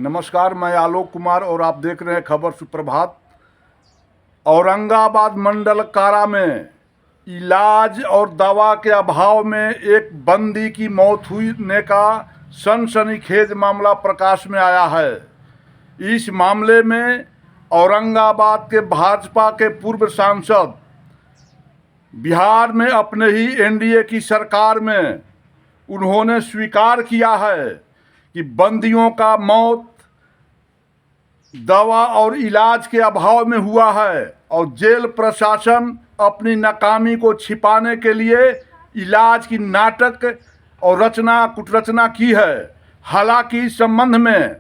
नमस्कार, मैं आलोक कुमार और आप देख रहे हैं खबर सुप्रभात। औरंगाबाद मंडल कारा में इलाज और दवा के अभाव में एक बंदी की मौत होने का सनसनीखेज मामला प्रकाश में आया है। इस मामले में औरंगाबाद के भाजपा के पूर्व सांसद बिहार में अपने ही एनडीए की सरकार में उन्होंने स्वीकार किया है कि बंदियों का मौत दवा और इलाज के अभाव में हुआ है और जेल प्रशासन अपनी नाकामी को छिपाने के लिए इलाज की नाटक और कुटरचना की है। हालांकि इस संबंध में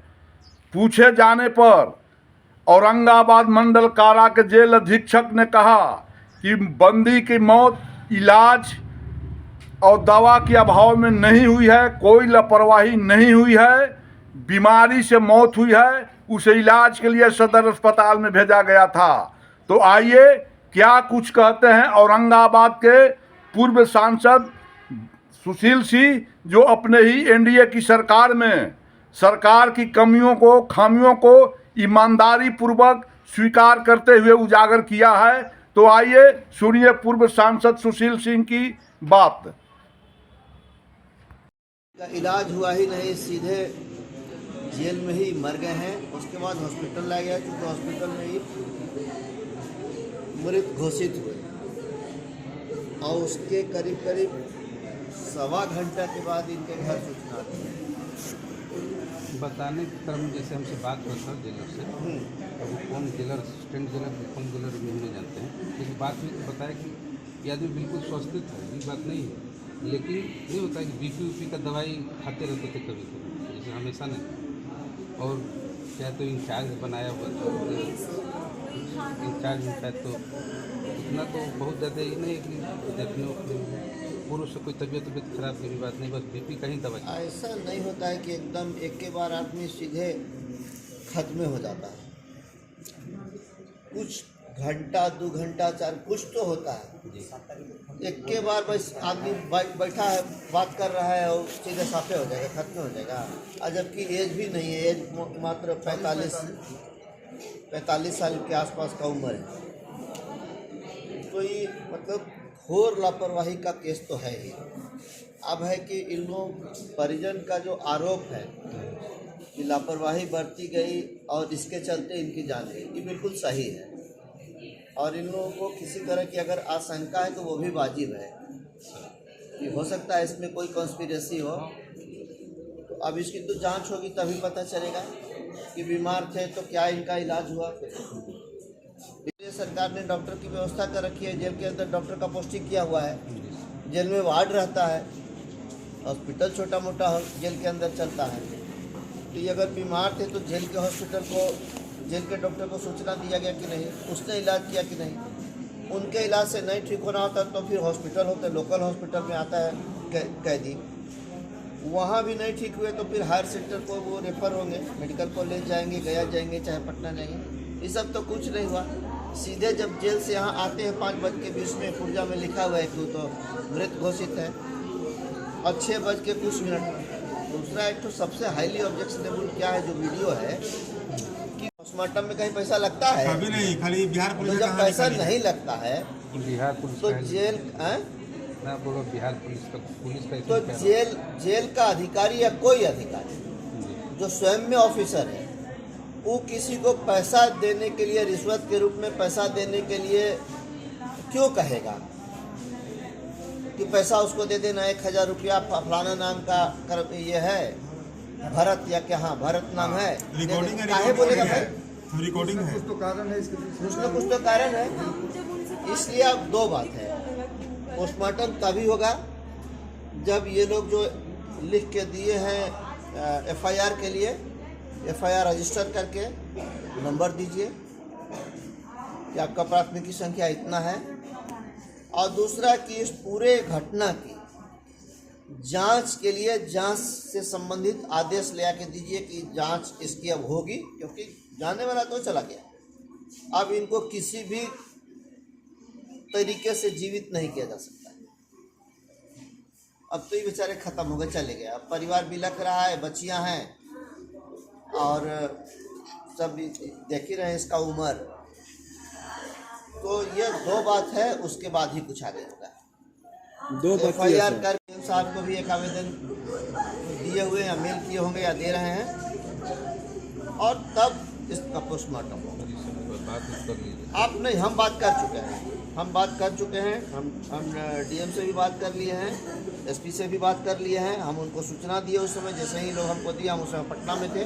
पूछे जाने पर औरंगाबाद मंडल कारा के जेल अधीक्षक ने कहा कि बंदी की मौत इलाज और दवा के अभाव में नहीं हुई है, कोई लापरवाही नहीं हुई है, बीमारी से मौत हुई है, उसे इलाज के लिए सदर अस्पताल में भेजा गया था। तो आइए क्या कुछ कहते हैं औरंगाबाद के पूर्व सांसद सुशील सिंह, जो अपने ही एनडीए की सरकार में सरकार की खामियों को ईमानदारी पूर्वक स्वीकार करते हुए उजागर किया है। तो आइए सुनिए पूर्व सांसद सुशील सिंह की बात। का इलाज हुआ ही नहीं, सीधे जेल में ही मर गए हैं। उसके बाद हॉस्पिटल लाया गया, क्योंकि हॉस्पिटल में ही मृत घोषित हुए और उसके करीब सवा घंटा के बाद इनके घर सूचना दी। बताने के क्रम में जैसे हमसे बात हुआ था जेलर से, तो वो कौन जेलर, असिस्टेंट जेलर कौन जेलर भी नहीं जानते हैं। लेकिन बात में तो बताया कि ये आदमी बिल्कुल स्वस्थ है, ये बात नहीं है। लेकिन ये होता है कि बीपी का दवाई खाते रहते थे कभी कभी, जैसे हमेशा नहीं। और क्या तो इंचार्ज बनाया हुआ था, इंचार्ज में तो उतना तो बहुत ज़्यादा ही नहीं कि देखने पूर्व से कोई तबीयत खराब की भी बात नहीं, बस बीपी का ही दवाई। ऐसा नहीं होता है कि एकदम एक के बार आदमी सीधे खत्म हो जाता है। कुछ घंटा 2 घंटा 4 कुछ तो होता है। एक के बार बस आदमी बैठा है, बात कर रहा है और सीधे साफे हो जाएगा, खत्म हो जाएगा। और जबकि एज भी नहीं है, एज मात्र 45 साल के आसपास का उम्र है। तो ये मतलब घोर लापरवाही का केस तो है ही। अब है कि इन लोग परिजन का जो आरोप है कि लापरवाही बरती गई और इसके चलते इनकी जान गई, ये बिल्कुल सही है। और इन लोगों को किसी तरह की अगर आशंका है तो वो भी वाजिब है कि हो सकता है इसमें कोई कॉन्स्पिरेसी हो। तो अब इसकी तो जांच होगी, तभी पता चलेगा कि बीमार थे तो क्या इनका इलाज हुआ। सरकार ने डॉक्टर की व्यवस्था कर रखी है, जेल के अंदर डॉक्टर का पोस्टिंग किया हुआ है, जेल में वार्ड रहता है, हॉस्पिटल छोटा मोटा जेल के अंदर चलता है। तो ये अगर बीमार थे तो जेल के हॉस्पिटल को, जेल के डॉक्टर को सूचना दिया गया कि नहीं, उसने इलाज किया कि नहीं। उनके इलाज से नहीं ठीक होना होता तो फिर हॉस्पिटल होते, लोकल हॉस्पिटल में आता है कैदी, वहाँ भी नहीं ठीक हुए तो फिर हायर सेंटर को वो रेफर होंगे, मेडिकल कॉलेज जाएंगे, गया जाएंगे, चाहे पटना जाएंगे। ये सब तो कुछ नहीं हुआ। सीधे जब जेल से यहाँ आते हैं 5:20 में पुर्जा में लिखा हुआ है कि तो मृत घोषित है, और 6:00 दूसरा एक तो सबसे हाईली ऑब्जेक्शनेबल क्या है, जो वीडियो है कि पोस्टमार्टम में कहीं पैसा लगता है? कभी नहीं, खाली बिहार पुलिस। तो जब पैसा नहीं लगता है बिहार पुलिस तो जेल मैं बोलो बिहार पुलिस का तो जेल का अधिकारी या कोई अधिकारी जो स्वयं में ऑफिसर है, वो किसी को पैसा देने के लिए, रिश्वत के रूप में पैसा देने के लिए क्यों कहेगा कि पैसा उसको दे देना, 1000 रुपया फलाना नाम का ये है, भरत या क्या, हाँ भरत नाम है, काहे बोलेगा भाई? रिकॉर्डिंग है, कुछ तो कारण है इसके पीछे, कुछ न कुछ तो कारण है। इसलिए अब 2 बात है, पोस्टमार्टम तभी होगा जब ये लोग जो लिख के दिए हैं एफआईआर के लिए, एफआईआर रजिस्टर करके नंबर दीजिए कि आपका प्राथमिकी संख्या इतना है। और दूसरा कि इस पूरे घटना की जांच के लिए जांच से संबंधित आदेश ले आके दीजिए कि जांच इसकी अब होगी, क्योंकि जाने वाला तो चला गया, अब इनको किसी भी तरीके से जीवित नहीं किया जा सकता। अब तो ये बेचारे ख़त्म हो गए, चले गए। अब परिवार बिलख रहा है, बच्चियां हैं, और सब देख ही रहे हैं इसका उम्र। तो ये 2 बात है, उसके बाद ही कुछ आगे होगा। 2 बच्चे FIR कर साहब को भी एक आवेदन दिए हुए या मेल किए होंगे या दे रहे हैं, और तब इसका पोस्टमार्टम होगा। बात कर लीजिए। आप नहीं, हम बात कर चुके हैं, हम DM से भी बात कर लिए हैं, SP से भी बात कर लिए हैं। हम उनको सूचना दिए उस समय, जैसे ही लोग हमको दिया, हम उस समय पटना में थे,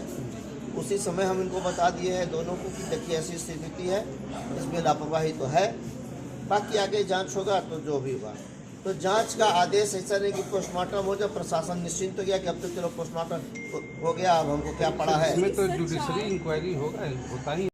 उसी समय हम इनको बता दिए हैं दोनों को कि देखिए ऐसी स्थिति है, इसमें लापरवाही तो है, बाकी आगे जांच होगा तो जो भी होगा। तो जांच का आदेश ऐसा नहीं कि पोस्टमार्टम हो जाए, प्रशासन निश्चिंत हो गया कि अब तो चलो पोस्टमार्टम हो गया, अब हमको क्या पड़ा है। इसमें तो जुडिशरी इंक्वायरी होगा, होता ही